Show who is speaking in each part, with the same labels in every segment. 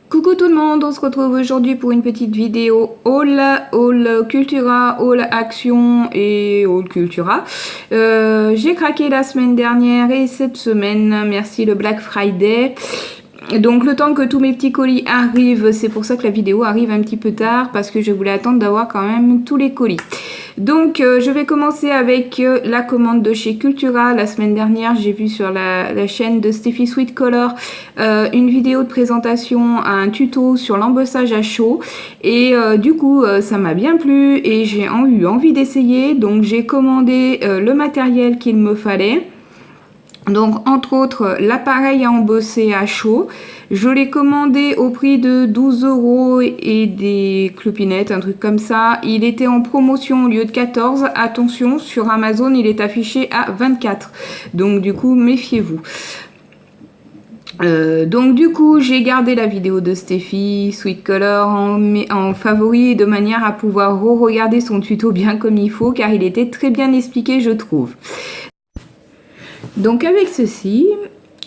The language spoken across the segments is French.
Speaker 1: Coucou tout le monde, on se retrouve aujourd'hui pour une petite vidéo haul Cultura, haul Action et haul Cultura. J'ai craqué la semaine dernière et cette semaine, merci le Black Friday. Donc le temps que tous mes petits colis arrivent, c'est pour ça que la vidéo arrive un petit peu tard parce que je voulais attendre d'avoir quand même tous les colis. Donc je vais commencer avec la commande de chez Cultura. La semaine dernière, j'ai vu sur la chaîne de Steffi Sweet Color une vidéo de présentation, un tuto sur l'embossage à chaud. Et du coup, ça m'a bien plu et j'ai eu envie d'essayer. Donc j'ai commandé le matériel qu'il me fallait. Donc entre autres l'appareil à embosser à chaud, je l'ai commandé au prix de 12 € et des clopinettes, un truc comme ça. Il était en promotion au lieu de 14, attention sur Amazon il est affiché à 24, donc du coup méfiez-vous. Donc du coup j'ai gardé la vidéo de Steffi Sweet Color en favori de manière à pouvoir re-regarder son tuto bien comme il faut car il était très bien expliqué je trouve. Donc avec ceci,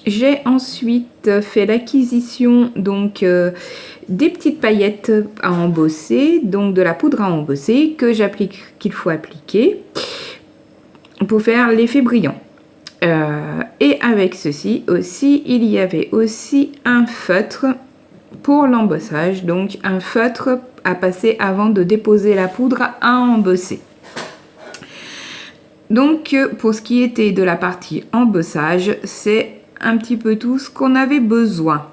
Speaker 1: j'ai ensuite fait l'acquisition donc des petites paillettes à embosser, donc de la poudre à embosser qu'il faut appliquer pour faire l'effet brillant. Et avec ceci aussi, il y avait aussi un feutre pour l'embossage, donc un feutre à passer avant de déposer la poudre à embosser. Donc pour ce qui était de la partie embossage, c'est un petit peu tout ce qu'on avait besoin.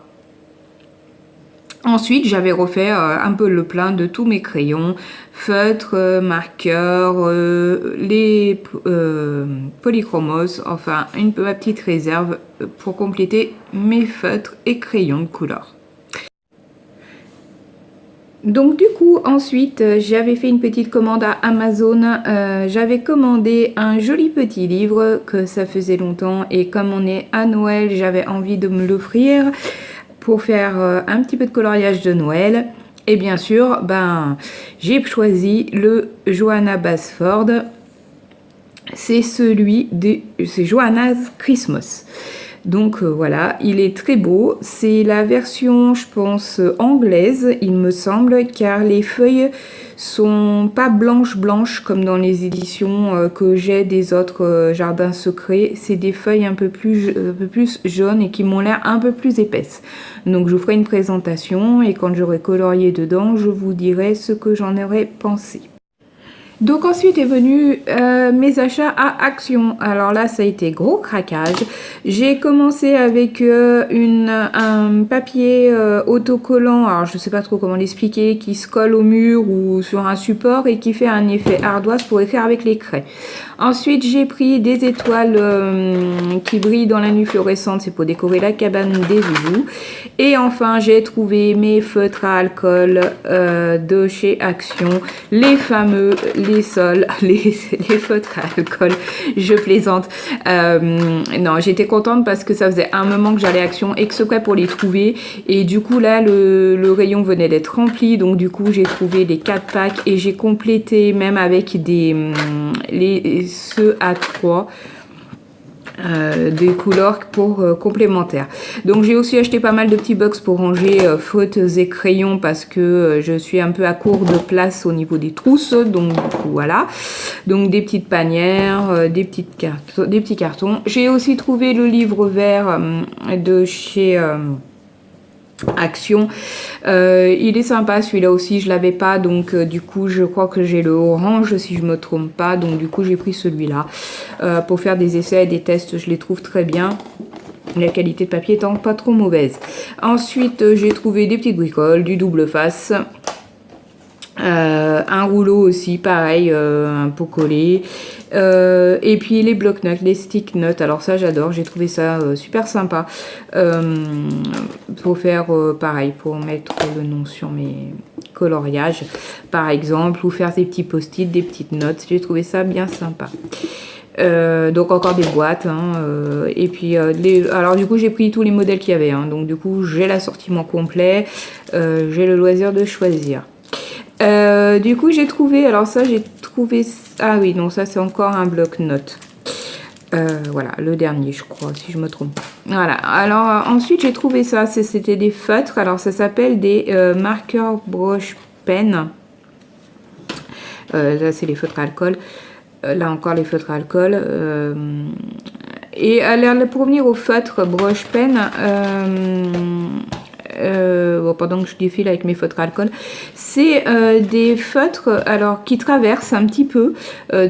Speaker 1: Ensuite, j'avais refait un peu le plein de tous mes crayons, feutres, marqueurs, les polychromos, enfin ma petite réserve pour compléter mes feutres et crayons de couleur. Donc du coup ensuite j'avais fait une petite commande à Amazon, j'avais commandé un joli petit livre que ça faisait longtemps et comme on est à Noël j'avais envie de me l'offrir pour faire un petit peu de coloriage de Noël et bien sûr j'ai choisi le Johanna Basford, c'est Johanna's Christmas. Donc voilà, il est très beau, c'est la version je pense anglaise il me semble car les feuilles sont pas blanches comme dans les éditions que j'ai des autres jardins secrets, c'est des feuilles un peu plus jaunes et qui m'ont l'air un peu plus épaisses. Donc je vous ferai une présentation et quand j'aurai colorié dedans je vous dirai ce que j'en aurais pensé. Donc ensuite est venu mes achats à Action. Alors là ça a été gros craquage. J'ai commencé avec un papier autocollant, alors je sais pas trop comment l'expliquer, qui se colle au mur ou sur un support et qui fait un effet ardoise pour écrire avec les craies. Ensuite j'ai pris des étoiles qui brillent dans la nuit fluorescente, c'est pour décorer la cabane des zouzous. Et enfin j'ai trouvé mes feutres à alcool de chez Action, les fameux les feutres à alcool, je plaisante. Non, j'étais contente parce que ça faisait un moment que j'allais à Action exprès pour les trouver et du coup là le rayon venait d'être rempli, donc du coup j'ai trouvé les 4 packs et j'ai complété même avec ceux à 3 des couleurs pour complémentaires. Donc j'ai aussi acheté pas mal de petits box pour ranger feutres et crayons parce que je suis un peu à court de place au niveau des trousses, donc du coup voilà. Donc des petites panières, des petits cartons. J'ai aussi trouvé le livre vert de chez Action, il est sympa celui-là aussi, je l'avais pas, donc du coup je crois que j'ai le orange si je me trompe pas, donc du coup j'ai pris celui-là pour faire des essais et des tests, je les trouve très bien, la qualité de papier étant pas trop mauvaise. Ensuite j'ai trouvé des petites bricoles, du double face, un rouleau aussi pareil, un pot collé, et puis les bloc-notes, les stick notes, alors ça j'adore, j'ai trouvé ça super sympa pour faire pareil, pour mettre le nom sur mes coloriages par exemple, ou faire des petits post-it, des petites notes, j'ai trouvé ça bien sympa. Donc encore des boîtes, hein, et puis alors du coup j'ai pris tous les modèles qu'il y avait, hein, donc du coup j'ai l'assortiment complet, j'ai le loisir de choisir. Du coup j'ai trouvé, alors ça j'ai trouvé, ah oui non ça c'est encore un bloc-notes. Voilà, le dernier, je crois, si je me trompe pas. Voilà, alors ensuite j'ai trouvé ça, c'était des feutres, alors ça s'appelle des marqueurs broche pen. Là, c'est les feutres à alcool. Là encore, les feutres à alcool. Et alors, pour revenir aux feutres broche pen, bon, pendant que je défile avec mes feutres à alcool, c'est des feutres alors qui traversent un petit peu,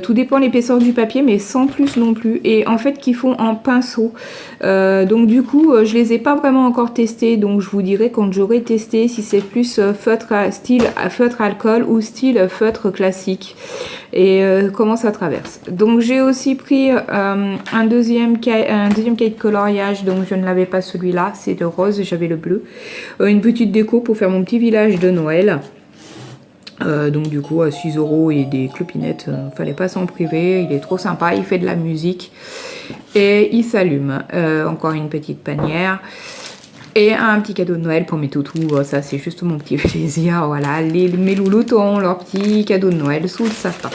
Speaker 1: tout dépend de l'épaisseur du papier mais sans plus non plus, et en fait qui font en pinceau, donc du coup je les ai pas vraiment encore testés, donc je vous dirai quand j'aurai testé si c'est plus feutre style feutre alcool ou style feutre classique, et comment ça traverse. Donc j'ai aussi pris un deuxième cahier de coloriage, donc je ne l'avais pas celui-là, c'est le rose, j'avais le bleu. Une petite déco pour faire mon petit village de Noël. Donc du coup à 6 € et des clopinettes, fallait pas s'en priver, il est trop sympa, il fait de la musique et il s'allume. Encore une petite panière. Et un petit cadeau de Noël pour mes toutous, ça c'est juste mon petit plaisir, voilà, mes louloutons, leur petit cadeau de Noël sous le sapin.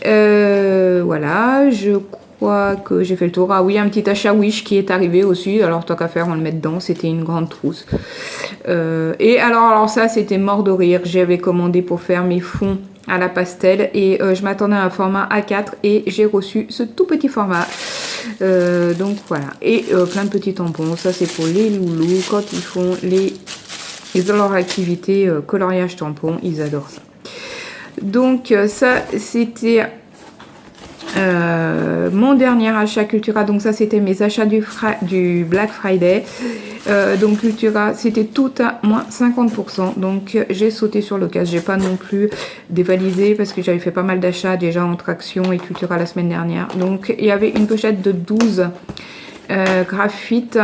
Speaker 1: Voilà, je crois que j'ai fait le tour. Ah oui, un petit achat Wish qui est arrivé aussi, alors tant qu'à faire on le met dedans, c'était une grande trousse. Et alors ça c'était mort de rire, j'avais commandé pour faire mes fonds à la pastel et je m'attendais à un format A4 et j'ai reçu ce tout petit format. Donc voilà, et plein de petits tampons, ça c'est pour les loulous quand ils font ils ont leur activité coloriage tampon, ils adorent ça. Donc ça c'était mon dernier achat Cultura, donc ça c'était mes achats du Black Friday. Donc Cultura c'était tout à moins 50%, donc j'ai sauté sur l'occasion, j'ai pas non plus dévalisé parce que j'avais fait pas mal d'achats déjà entre Action et Cultura la semaine dernière. Donc il y avait une pochette de 12 graphites,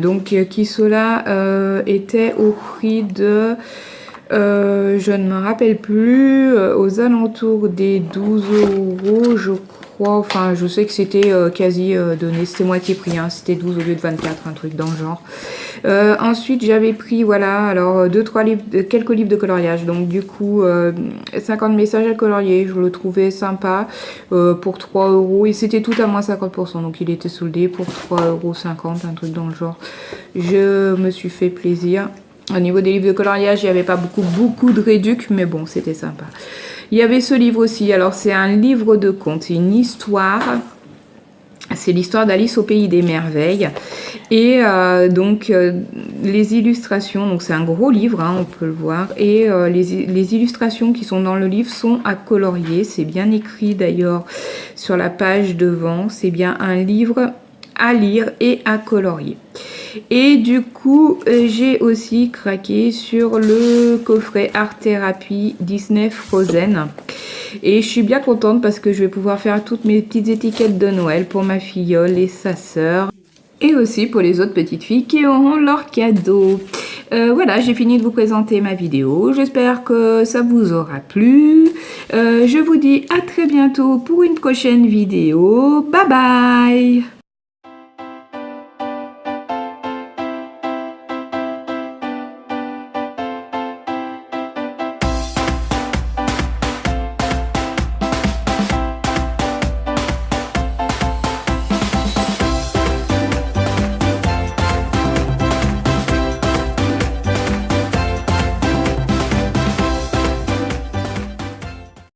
Speaker 1: donc qui cela était au prix de je ne me rappelle plus, aux alentours des 12 € je crois, enfin je sais que c'était quasi donné, c'était moitié prix, hein, c'était 12 au lieu de 24, un truc dans le genre. Ensuite j'avais pris voilà, alors quelques livres de coloriage, donc du coup 50 messages à colorier, je le trouvais sympa, pour 3 € et c'était tout à moins 50%, donc il était soldé pour 3,50 €, un truc dans le genre. Je me suis fait plaisir. Au niveau des livres de coloriage, il n'y avait pas beaucoup de réduc, mais bon, c'était sympa. Il y avait ce livre aussi, alors c'est un livre de contes, c'est une histoire. C'est l'histoire d'Alice au pays des merveilles. Et donc les illustrations, donc c'est un gros livre, hein, on peut le voir. Et les illustrations qui sont dans le livre sont à colorier. C'est bien écrit d'ailleurs sur la page devant. C'est bien un livre à lire et à colorier. Et du coup j'ai aussi craqué sur le coffret Art Thérapie Disney Frozen et je suis bien contente parce que je vais pouvoir faire toutes mes petites étiquettes de Noël pour ma filleule et sa sœur et aussi pour les autres petites filles qui auront leur cadeau. Voilà, j'ai fini de vous présenter ma vidéo, j'espère que ça vous aura plu. Je vous dis à très bientôt pour une prochaine vidéo, bye bye.